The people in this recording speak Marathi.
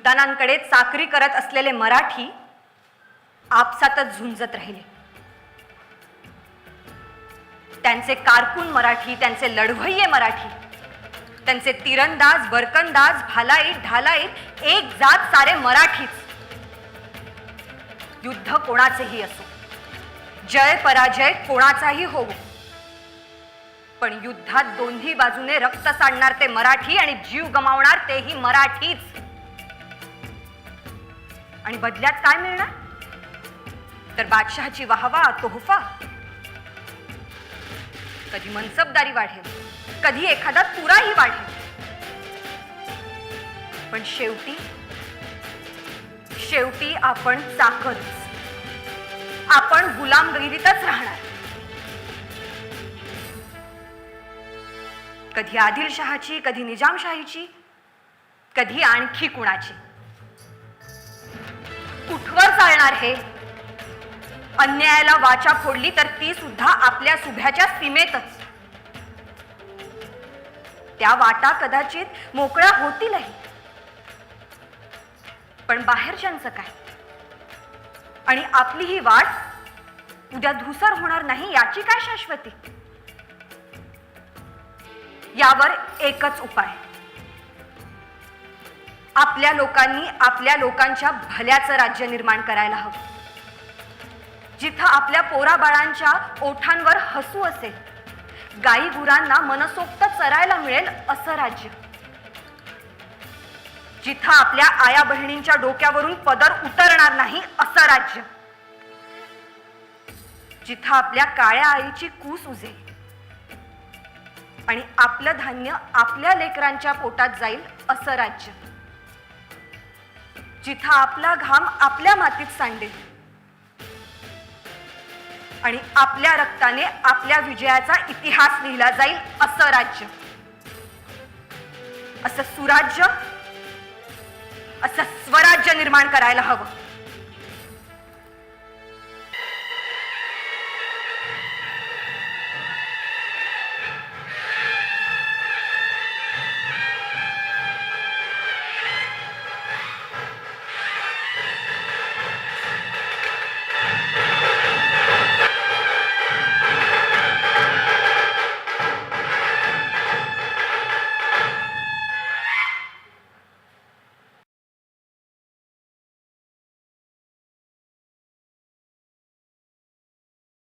सुलतानांकडे चाकरी करत असलेले मराठी आपसातच झुंजत राहिले. त्यांचे कारकून मराठी, त्यांचे लढवय्ये मराठी, त्यांचे तिरंदाज, बरकंदाज, भालाईत, ढालाईत, एक जात सारे मराठीच. युद्ध कोणाचेही असो, जय पराजय कोणाचाही होवो, पण युद्धात दोन्ही बाजूने रक्त सांडणार ते मराठी आणि जीव गमावणार तेही मराठीच. आणि बदल्यात काय मिळणार? तर बादशहाची वाहवा, तोहफा. कधी मनसबदारी वाढेल, कधी एखादा तुराही वाढेल, पण शेवटी शेवटी आपण चाकरच, आपण गुलामगिरीतच राहणार. कधी आदिलशहाची, कधी निजामशाहीची, कधी आणखी कुणाची. कुठवर चालणार हे? अन्यायाला वाचा फोडली तर ती सुद्धा आपल्या सुभ्याच्या सीमेतच. त्या वाटा कदाचित मोकळ्या होतीलही, पण बाहेरच्यांचं काय? आणि आपली ही वाट उद्या धुसर होणार नाही याची काय शाश्वती? यावर एकच उपाय. आपल्या लोकांनी आपल्या लोकांच्या भल्याचं राज्य निर्माण करायला हवं, जिथं आपल्या पोराबाळांच्या ओठांवर हसू असेल, गाई गुरांना मनसोक्त चरायला मिळेल असं राज्य, जिथं आपल्या आया बहिणींच्या डोक्यावरून पदर उतरणार नाही असं राज्य, जिथं आपल्या काळ्या आईची कूस उजेल आणि आपलं धान्य आपल्या लेकरांच्या पोटात जाईल असं राज्य, जिथं आपला घाम आपल्या मातीत सांडेल आणि आपल्या रक्ताने आपल्या विजयाचा इतिहास लिहिला जाईल असं राज्य, असं सुराज्य, असं स्वराज्य निर्माण करायला हवं.